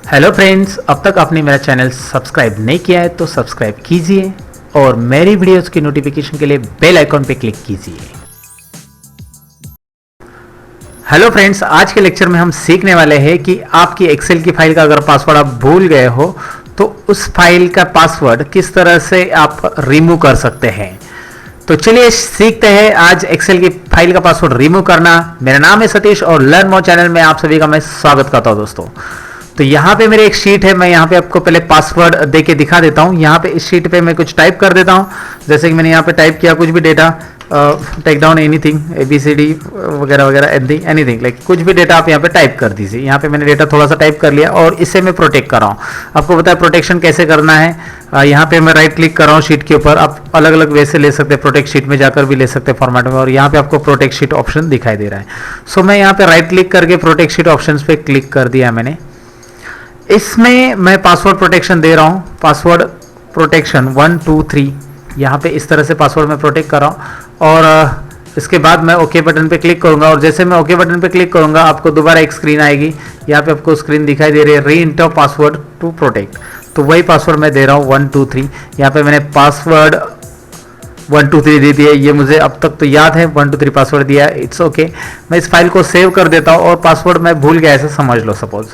Hello friends, अब तक आपने मेरा चैनल सब्सक्राइब नहीं किया है तो सब्सक्राइब कीजिए और मेरी वीडियोस की नोटिफिकेशन के लिए बेल आइकॉन पे क्लिक कीजिए। हेलो फ्रेंड्स, आज के लेक्चर में हम सीखने वाले हैं कि आपकी एक्सेल की फाइल का अगर पासवर्ड आप भूल गए हो तो उस फाइल का पासवर्ड किस तरह से आप रिमूव कर सकते हैं। तो चलिए सीखते हैं आज एक्सेल की फाइल का पासवर्ड रिमूव करना। मेरा नाम है सतीश और लर्न मोर चैनल में आप सभी का मैं स्वागत करता हूं दोस्तों। तो यहाँ पे मेरी एक शीट है, मैं यहाँ पे आपको पहले पासवर्ड दे के दिखा देता हूँ। यहाँ पे इस शीट पे मैं कुछ टाइप कर देता हूँ, जैसे कि मैंने यहाँ पे टाइप किया कुछ भी data, take down anything, ABCD वगैरह वगैरह, एनीथिंग लाइक कुछ भी डेटा आप यहाँ पे टाइप कर दीजिए। यहाँ पे मैंने डेटा थोड़ा सा टाइप कर लिया और इसे मैं प्रोटेक्ट कर रहा हूँ। आपको पता है प्रोटेक्शन कैसे करना है। यहाँ पे मैं राइट क्लिक कर रहा हूँ शीट के ऊपर, आप अलग अलग वे से ले सकते हैं, प्रोटेक्ट शीट में जाकर भी ले सकते हैं फॉर्मेट में, और यहाँ पे आपको प्रोटेक्ट शीट ऑप्शन दिखाई दे रहा है। सो मैं यहाँ पे राइट क्लिक करके प्रोटेक्ट शीट ऑप्शन पे क्लिक कर दिया मैंने। इसमें मैं पासवर्ड प्रोटेक्शन दे रहा हूँ, पासवर्ड प्रोटेक्शन 1 2 3, यहाँ पे इस तरह से पासवर्ड मैं प्रोटेक्ट कर रहा हूँ। और इसके बाद मैं ओके बटन पे क्लिक करूँगा और जैसे मैं ओके बटन पे क्लिक करूँगा आपको दोबारा एक स्क्रीन आएगी। यहाँ पे आपको स्क्रीन दिखाई दे रही है, री इंटर पासवर्ड टू प्रोटेक्ट। तो वही पासवर्ड मैं दे रहा हूँ 1 2 3। यहाँ पे मैंने पासवर्ड 1 2 3 दे दिया, ये मुझे अब तक तो याद है, 1 2 3 पासवर्ड दिया है, इट्स ओके। मैं इस फाइल को सेव कर देता हूँ और पासवर्ड मैं भूल गया ऐसा समझ लो सपोज।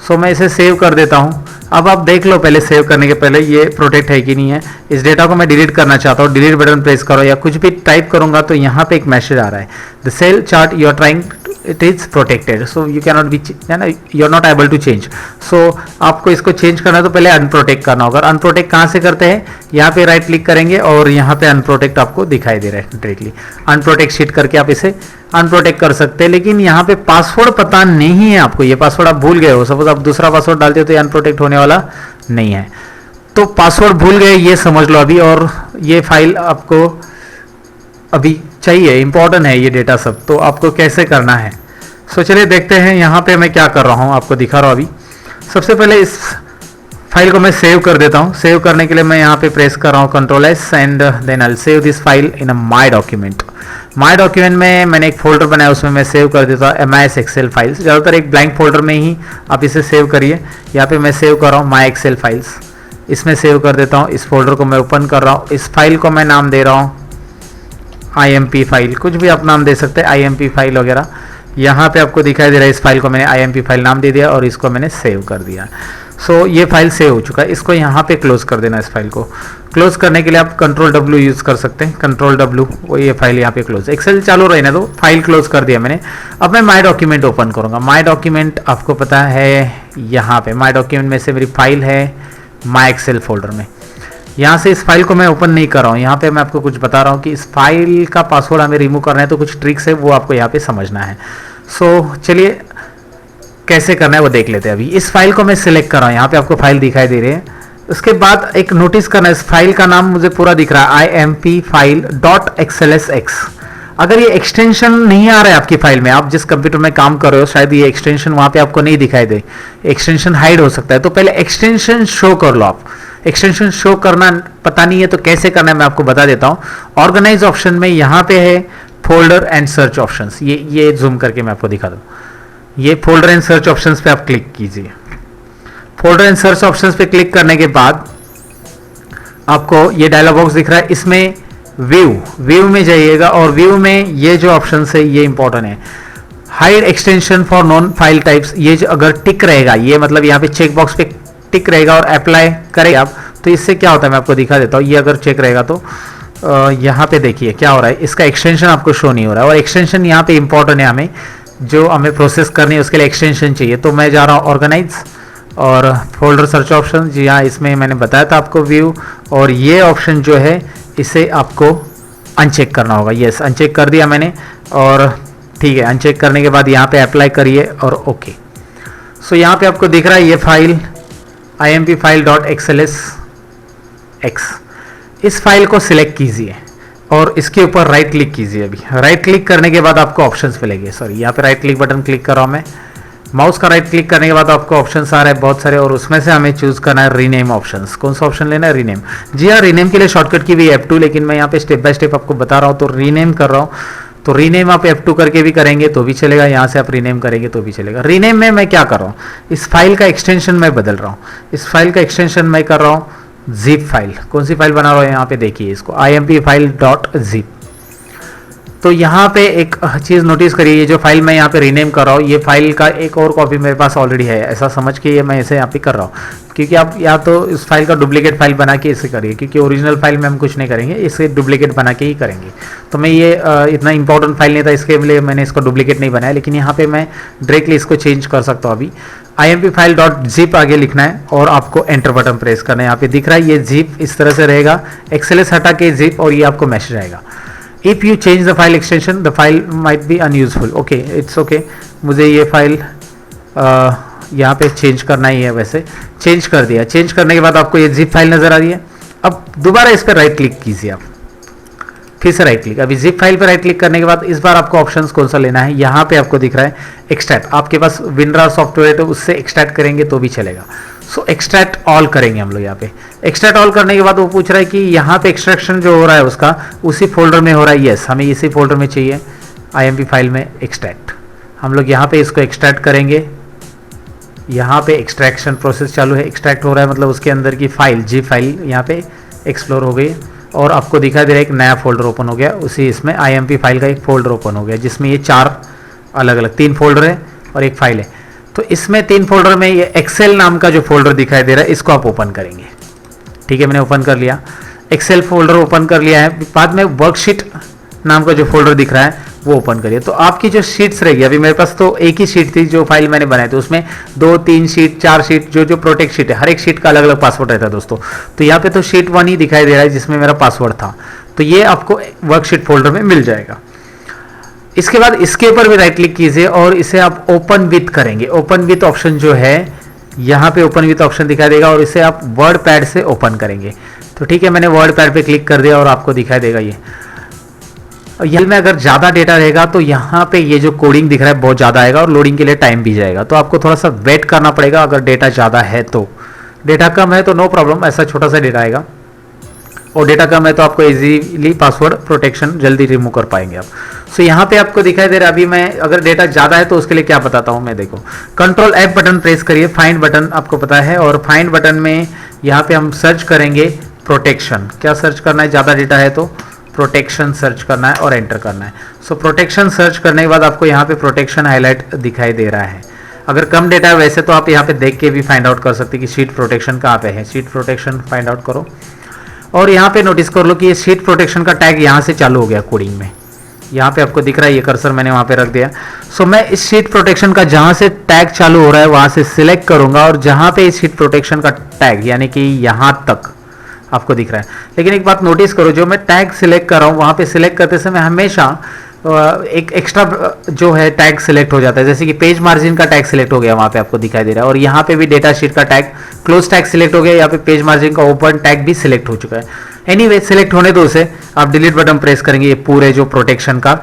सो मैं इसे सेव कर देता हूँ। अब आप देख लो पहले सेव करने के पहले ये प्रोटेक्ट है कि नहीं है। इस डेटा को मैं डिलीट करना चाहता हूँ, डिलीट बटन प्रेस करो या कुछ भी टाइप करूंगा तो यहाँ पे एक मैसेज आ रहा है, the cell chart you are trying it is protected, so you can not be, you are not able to change. सो आपको इसको चेंज करना है तो पहले अनप्रोटेक्ट करना होगा। अनप्रोटेक्ट कहाँ से करते हैं, यहाँ पे राइट क्लिक करेंगे और यहाँ पे अनप्रोटेक्ट आपको दिखाई दे रहा है डायरेक्टली। अनप्रोटेक्ट शीट करके आप इसे अनप्रोटेक्ट कर सकते हैं, लेकिन यहाँ पे पासवर्ड पता नहीं है आपको, ये पासवर्ड आप भूल गए हो, सपोज आप दूसरा पासवर्ड डालते हो तो ये अनप्रोटेक्ट होने वाला नहीं है। तो पासवर्ड भूल गए ये समझ लो अभी, और ये फाइल आपको अभी चाहिए, इंपॉर्टेंट है ये डेटा सब, तो आपको कैसे करना है। सो चलिए देखते हैं यहाँ पे मैं क्या कर रहा हूँ, आपको दिखा रहा हूँ अभी। सबसे पहले इस फाइल को मैं सेव कर देता हूँ। सेव करने के लिए मैं यहाँ पे प्रेस कर रहा हूँ Ctrl+S and then I save this file in a my document. My document में मैंने एक फोल्डर बनाया, उसमें मैं सेव कर देता हूँ MIS एक्सेल फाइल्स। ज़्यादातर एक ब्लैंक फोल्डर में ही आप इसे सेव करिए। यहाँ पे मैं सेव कर रहा हूँ माई एक्सेल फाइल्स, इसमें सेव कर देता हूँ। इस फोल्डर को मैं ओपन कर रहा हूँ। इस फाइल को मैं नाम दे रहा हूँ IMP फाइल, कुछ भी आप नाम दे सकते हैं, IMP फाइल वगैरह। यहाँ पे आपको दिखाई दे रहा है, इस फाइल को मैंने IMP फाइल नाम दे दिया और इसको मैंने सेव कर दिया। सो ये फाइल सेव हो चुका है। इसको यहाँ पे क्लोज कर देना। इस फाइल को क्लोज करने के लिए आप Ctrl+W यूज़ कर सकते हैं, Ctrl+W, वो ये फाइल यहाँ पे क्लोज। एक्सेल चालू रही ना, तो फाइल क्लोज कर दिया मैंने। अब मैं माई डॉक्यूमेंट ओपन करूँगा। माई डॉक्यूमेंट आपको पता है यहाँ पे माई डॉक्यूमेंट में से मेरी फाइल है माई एक्सेल फोल्डर में। यहाँ से इस फाइल को मैं ओपन नहीं कर रहा हूँ, यहाँ पे मैं आपको कुछ बता रहा हूँ कि इस फाइल का पासवर्ड हमें रिमूव करना है, तो कुछ ट्रिक्स है वो आपको यहाँ पे समझना है। सो चलिए कैसे करना है वो देख लेते हैं अभी। इस फाइल को मैं सिलेक्ट कर रहा हूँ, यहाँ पे आपको फाइल दिखाई दे रही है। उसके बाद एक नोटिस करना है, इस फाइल का नाम मुझे पूरा दिख रहा है IMP फाइल .xlsx। अगर ये एक्सटेंशन नहीं आ रहा है आपकी फाइल में, आप जिस कंप्यूटर में काम कर रहे हो शायद ये एक्सटेंशन वहाँ पे आपको नहीं दिखाई दे, एक्सटेंशन हाइड हो सकता है, तो पहले एक्सटेंशन शो कर लो आप। एक्सटेंशन शो करना पता नहीं है तो कैसे करना है मैं आपको बता देता हूँ। ऑर्गेनाइज ऑप्शन में यहाँ पे है फोल्डर एंड सर्च ऑप्शंस, ये जूम करके मैं आपको दिखा दूँ। ये फोल्डर एंड सर्च ऑप्शंस पे आप क्लिक कीजिए। फोल्डर एंड सर्च ऑप्शंस पे क्लिक करने के बाद आपको ये डायलॉग बॉक्स दिख रहा है, इसमें व्यू में जाइएगा और व्यू में ये जो ऑप्शंस है ये इंपॉर्टेंट है। Hide extension for non file types, ये जो अगर टिक रहेगा, ये मतलब यहाँ पे चेक बॉक्स पे टिक रहेगा और अप्लाई करें आप, तो इससे क्या होता है मैं आपको दिखा देता हूँ। ये अगर चेक रहेगा तो यहाँ पे देखिए क्या हो रहा है, इसका एक्सटेंशन आपको शो नहीं हो रहा है, और एक्सटेंशन यहाँ पे इंपॉर्टेंट है, हमें जो हमें प्रोसेस करनी है उसके लिए एक्सटेंशन चाहिए। तो मैं जा रहा हूँ ऑर्गेनाइज और फोल्डर सर्च ऑप्शन, जी हाँ इसमें मैंने बताया था आपको व्यू, और ये ऑप्शन जो है इसे आपको अनचेक करना होगा। यस, अनचेक कर दिया मैंने, और ठीक है, अनचेक करने के बाद यहाँ पे अप्लाई करिए और ओके। सो यहाँ पे आपको दिख रहा है ये फाइल IMP फाइल .xlsx। इस फाइल को सिलेक्ट कीजिए और इसके ऊपर राइट क्लिक कीजिए। अभी राइट क्लिक करने के बाद आपको ऑप्शंस मिलेंगे, सॉरी यहाँ पे राइट क्लिक बटन क्लिक कर रहा हूँ मैं। माउस का राइट क्लिक करने के बाद आपको ऑप्शंस आ रहे हैं बहुत सारे, और उसमें से हमें चूज करना है रीनेम ऑप्शंस। कौन सा ऑप्शन लेना है, रीनेम। जी हाँ, रीनेम के लिए शॉर्टकट की भी F2, लेकिन मैं यहाँ पे स्टेप बाय स्टेप आपको बता रहा हूँ, तो रीनेम कर रहा हूँ। तो रीनेम आप F2 करके भी करेंगे तो भी चलेगा, यहाँ से आप रीनेम करेंगे तो भी चलेगा। रीनेम में मैं क्या कर रहा हूँ, इस फाइल का एक्सटेंशन मैं बदल रहा हूँ। इस फाइल का एक्सटेंशन मैं कर रहा हूँ जिप फाइल। कौन सी फाइल बना रहा हूँ यहाँ पे देखिए, इसको imp फाइल डॉट जिप। तो यहाँ पे एक चीज़ नोटिस करिए, ये जो फाइल मैं यहाँ पे रीनेम कर रहा हूँ, ये फाइल का एक और कॉपी मेरे पास ऑलरेडी है, ऐसा समझ के ये मैं इसे यहाँ पे कर रहा हूँ। क्योंकि आप या तो इस फाइल का डुप्लीकेट फाइल बना के इसे करिए, क्योंकि ओरिजिनल फाइल में हम कुछ नहीं करेंगे, इसे डुप्लीकेट बना के ही करेंगे। तो मैं ये इतना इंपॉर्टेंट फाइल नहीं था, इसके लिए मैंने इसको डुप्लीकेट नहीं बनाया, लेकिन यहाँ पे मैं डायरेक्टली इसको चेंज कर सकता हूँ। अभी imp फाइल डॉट जिप आगे लिखना है और आपको एंटर बटन प्रेस करना है। यहाँ पे दिख रहा है ये जिप इस तरह से रहेगा, XLS हटा के जिप, और ये आपको मैसेज आएगा if you change the file extension the file might be unuseful. Okay, it's okay, मुझे ये फाइल यहाँ पे चेंज करना ही है। वैसे चेंज कर दिया, चेंज करने के बाद आपको ये जिप फाइल नजर आ रही है। अब दोबारा इस पर राइट क्लिक कीजिए, आप फिर से राइट क्लिक। अभी जिप फाइल पर राइट क्लिक करने के बाद इस बार आपको ऑप्शंस कौन सा लेना है, यहाँ पे आपको दिख रहा है एक्सट्रैक्ट। आपके पास विनरार सॉफ्टवेयर है तो उससे एक्सट्रैक्ट करेंगे तो भी चलेगा। सो एक्सट्रैक्ट ऑल करेंगे हम लोग। यहाँ पे एक्सट्रैक्ट ऑल करने के बाद वो पूछ रहा है कि यहाँ पे एक्सट्रैक्शन जो हो रहा है उसका उसी फोल्डर में हो रहा है। यस, हमें इसी फोल्डर में चाहिए, imp फाइल में एक्सट्रैक्ट। हम लोग यहाँ पे इसको एक्सट्रैक्ट करेंगे। यहाँ पे एक्सट्रैक्शन प्रोसेस चालू है, एक्सट्रैक्ट हो रहा है, मतलब उसके अंदर की फाइल जी फाइल यहाँ पे एक्सप्लोर हो गई और आपको दिखाई दे रहा है एक नया फोल्डर ओपन हो गया। उसी इसमें imp फाइल का एक फोल्डर ओपन हो गया, जिसमें ये 4 अलग अलग 3 फोल्डर है और एक फाइल है। तो इसमें 3 फोल्डर में ये एक्सेल नाम का जो फोल्डर दिखाई दे रहा है इसको आप ओपन करेंगे। ठीक है, मैंने ओपन कर लिया, एक्सेल फोल्डर ओपन कर लिया है। बाद में वर्कशीट नाम का जो फोल्डर दिख रहा है वो ओपन करिए। तो आपकी जो शीट्स रहेगी, अभी मेरे पास तो एक ही शीट थी जो फाइल मैंने बनाई थी, उसमें 2, 3 शीट, 4 शीट, जो प्रोटेक्ट शीट है, हर एक शीट का अलग अलग पासवर्ड रहता है दोस्तों। तो यहाँ पे तो शीट 1 ही दिखाई दे रहा है जिसमें मेरा पासवर्ड था, तो ये आपको वर्कशीट फोल्डर में मिल जाएगा। इसके बाद इसके ऊपर भी राइट क्लिक कीजिए और इसे आप ओपन विथ करेंगे। ओपन विथ ऑप्शन जो है यहाँ पे ओपन विथ ऑप्शन दिखाई देगा और इसे आप वर्ड पैड से ओपन करेंगे। तो ठीक है, मैंने वर्ड पैड पे क्लिक कर दिया और आपको दिखाई देगा ये। ये में अगर ज़्यादा डेटा रहेगा तो यहाँ पे ये जो कोडिंग दिख रहा है बहुत ज़्यादा आएगा और लोडिंग के लिए टाइम भी जाएगा, तो आपको थोड़ा सा वेट करना पड़ेगा अगर डेटा ज़्यादा है तो। डेटा कम है तो नो प्रॉब्लम, ऐसा छोटा सा डेटा आएगा, और डेटा कम है तो आपको इजीली पासवर्ड प्रोटेक्शन जल्दी रिमूव कर पाएंगे आप। सो यहाँ पे आपको दिखाई दे रहा है। अभी मैं अगर डेटा ज़्यादा है तो उसके लिए क्या बताता हूँ मैं, देखो कंट्रोल F बटन प्रेस करिए, फाइंड बटन आपको पता है, और फाइंड बटन में यहाँ पे हम सर्च करेंगे प्रोटेक्शन। क्या सर्च करना है, ज़्यादा डेटा है तो प्रोटेक्शन सर्च करना है और एंटर करना है। सो प्रोटेक्शन सर्च करने के बाद आपको यहाँ पे प्रोटेक्शन हाईलाइट दिखाई दे रहा है। अगर कम डेटा है वैसे तो आप यहाँ पे देख के भी फाइंड आउट कर सकते हैं कि शीट प्रोटेक्शन कहाँ पे है। शीट प्रोटेक्शन फाइंड आउट करो और यहाँ पे नोटिस कर लो कि ये शीट प्रोटेक्शन का टैग यहाँ से चालू हो गया कोडिंग में। यहाँ पे आपको दिख रहा है, ये कर्सर मैंने वहाँ पे रख दिया। सो मैं इस शीट प्रोटेक्शन का जहाँ से टैग चालू हो रहा है वहाँ से सिलेक्ट करूँगा और जहाँ पे इस शीट प्रोटेक्शन का टैग यानी कि यहाँ तक आपको दिख रहा है। लेकिन एक बात नोटिस करो, जो मैं टैग सिलेक्ट कर रहा हूँ वहाँ पे सिलेक्ट करते समय हमेशा एक एक्स्ट्रा जो है टैग सिलेक्ट हो जाता है, जैसे कि पेज मार्जिन का टैग सिलेक्ट हो गया वहाँ पे आपको दिखाई दे रहा है, और यहाँ पे भी डेटा शीट का टैग क्लोज टैग सिलेक्ट हो गया, यहाँ पे पेज मार्जिन का ओपन टैग भी सिलेक्ट हो चुका है। एनीवे सिलेक्ट होने दो उसे, आप डिलीट बटन प्रेस करेंगे, ये पूरे जो प्रोटेक्शन का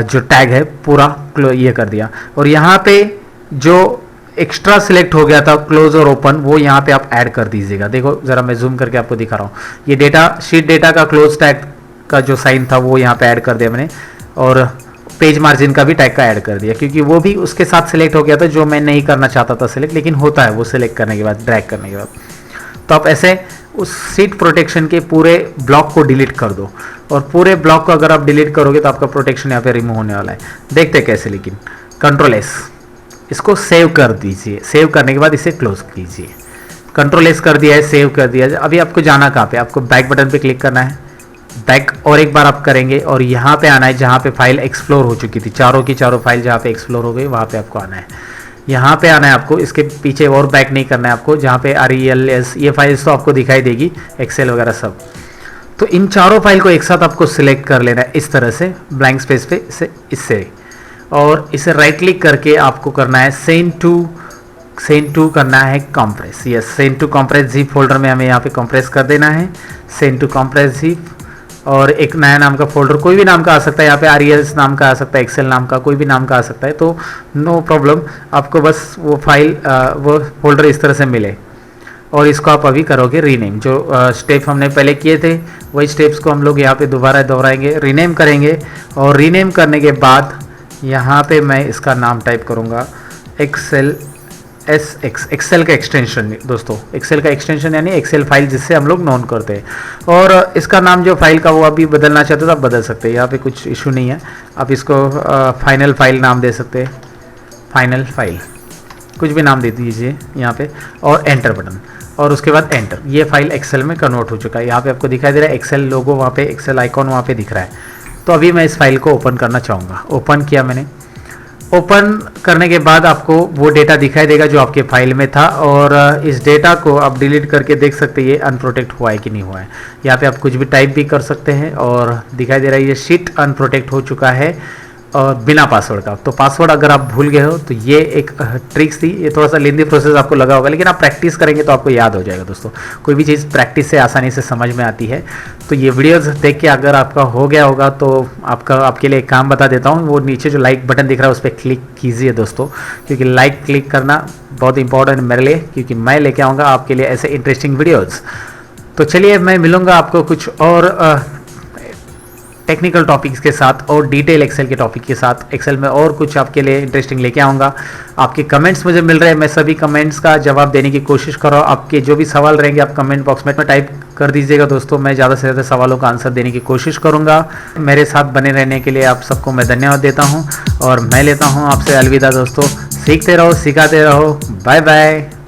जो टैग है पूरा ये कर दिया। और यहाँ पे जो एक्स्ट्रा सिलेक्ट हो गया था क्लोज और ओपन, वो यहाँ पे आप ऐड कर दीजिएगा। देखो जरा मैं जूम करके आपको दिखा रहा हूँ, ये डेटा शीट डेटा का क्लोज टैग का जो साइन था वो यहाँ पे ऐड कर दिया मैंने, और पेज मार्जिन का भी टैग का ऐड कर दिया, क्योंकि वो भी उसके साथ सिलेक्ट हो गया था जो मैं नहीं करना चाहता था सिलेक्ट, लेकिन होता है वो सिलेक्ट करने के बाद, ड्रैग करने के बाद। तो आप ऐसे उस शीट प्रोटेक्शन के पूरे ब्लॉक को डिलीट कर दो, और पूरे ब्लॉक को अगर आप डिलीट करोगे तो आपका प्रोटेक्शन यहाँ पे रिमूव होने वाला है। देखते कैसे, लेकिन कंट्रोल S, इसको सेव कर दीजिए। सेव करने के बाद इसे क्लोज कीजिए। कंट्रोल S कर दिया है, सेव कर दिया है। अभी आपको जाना कहाँ पे, आपको बैक बटन पे क्लिक करना है, बैक और एक बार आप करेंगे और यहाँ पे आना है जहाँ पे फाइल एक्सप्लोर हो चुकी थी, चारों की चारों फाइल जहाँ पे एक्सप्लोर हो गई वहाँ पे आपको आना है। यहाँ पे आना है आपको, इसके पीछे और बैक नहीं करना है आपको, जहाँ पे RELS ये फाइल्स तो आपको दिखाई देगी, एक्सेल वगैरह सब। तो इन चारों फाइल को एक साथ आपको सिलेक्ट कर लेना है इस तरह से ब्लैंक स्पेस पे इससे, और इसे राइट क्लिक करके आपको करना है सेंड टू करना है compress. Yes, send to compress zip folder में हमें यहाँ पे कंप्रेस कर देना है, सेंड टू कंप्रेस जिप। और एक नया नाम का फोल्डर, कोई भी नाम का आ सकता है, यहाँ पे RELS नाम का आ सकता है, एक्सेल नाम का कोई भी नाम का आ सकता है, तो नो प्रॉब्लम, आपको बस वो फाइल वो फोल्डर इस तरह से मिले। और इसको आप अभी करोगे रीनेम। जो स्टेप हमने पहले किए थे वही स्टेप्स को हम लोग यहाँ पे दोबारा दोहराएंगे, रीनेम करेंगे। और रीनेम करने के बाद यहाँ पे मैं इसका नाम टाइप करूँगा एक्सेल SX, एक्सेल का एक्सटेंशन दोस्तों, एक्सेल का एक्सटेंशन यानी एक्सेल फाइल जिससे हम लोग नोन करते हैं। और इसका नाम जो फाइल का वो अभी बदलना चाहते हो तो आप बदल सकते हैं, यहाँ पे कुछ इशू नहीं है। आप इसको फाइनल फाइल नाम दे सकते हैं, फाइनल फाइल कुछ भी नाम दे दीजिए यहाँ पे, और एंटर बटन, और उसके बाद एंटर। ये फाइल एक्सेल में कन्वर्ट हो चुका है। यहाँ पे आपको दिखाई दे रहा है एक्सेल लोगो, वहाँ पे एक्सेल आइकॉन वहाँ पे दिख रहा है। तो अभी मैं इस फाइल को ओपन करना चाहूँगा। ओपन किया मैंने। ओपन करने के बाद आपको वो डेटा दिखाई देगा जो आपके फाइल में था, और इस डेटा को आप डिलीट करके देख सकते हैं ये अनप्रोटेक्ट हुआ है कि नहीं हुआ है। यहाँ पे आप कुछ भी टाइप भी कर सकते हैं, और दिखाई दे रहा है ये शीट अनप्रोटेक्ट हो चुका है और बिना पासवर्ड का। तो पासवर्ड अगर आप भूल गए हो तो ये एक ट्रिक्स थी। ये थोड़ा सा लेंदी प्रोसेस आपको लगा होगा, लेकिन आप प्रैक्टिस करेंगे तो आपको याद हो जाएगा दोस्तों। कोई भी चीज़ प्रैक्टिस से आसानी से समझ में आती है। तो ये वीडियोस देख के अगर आपका हो गया होगा तो आपके लिए एक काम बता देता हूँ। वो नीचे जो लाइक बटन दिख रहा है उस पर क्लिक कीजिए दोस्तों, क्योंकि लाइक क्लिक करना बहुत इंपॉर्टेंट है मेरे लिए, क्योंकि मैं लेके आऊँगा आपके लिए ऐसे इंटरेस्टिंग वीडियोज़। तो चलिए मैं मिलूँगा आपको कुछ और टेक्निकल टॉपिक्स के साथ और डिटेल एक्सेल के टॉपिक के साथ। एक्सेल में और कुछ आपके लिए इंटरेस्टिंग लेके आऊँगा। आपके कमेंट्स मुझे मिल रहे हैं, मैं सभी कमेंट्स का जवाब देने की कोशिश कर रहा हूँ। आपके जो भी सवाल रहेंगे आप कमेंट बॉक्स में टाइप कर दीजिएगा दोस्तों। मैं ज़्यादा से ज़्यादा सवालों का आंसर देने की कोशिश करूँगा। मेरे साथ बने रहने के लिए आप सबको मैं धन्यवाद देता हूँ, और मैं लेता हूँ आपसे अलविदा दोस्तों। सीखते रहो, सिखाते रहो। Bye bye.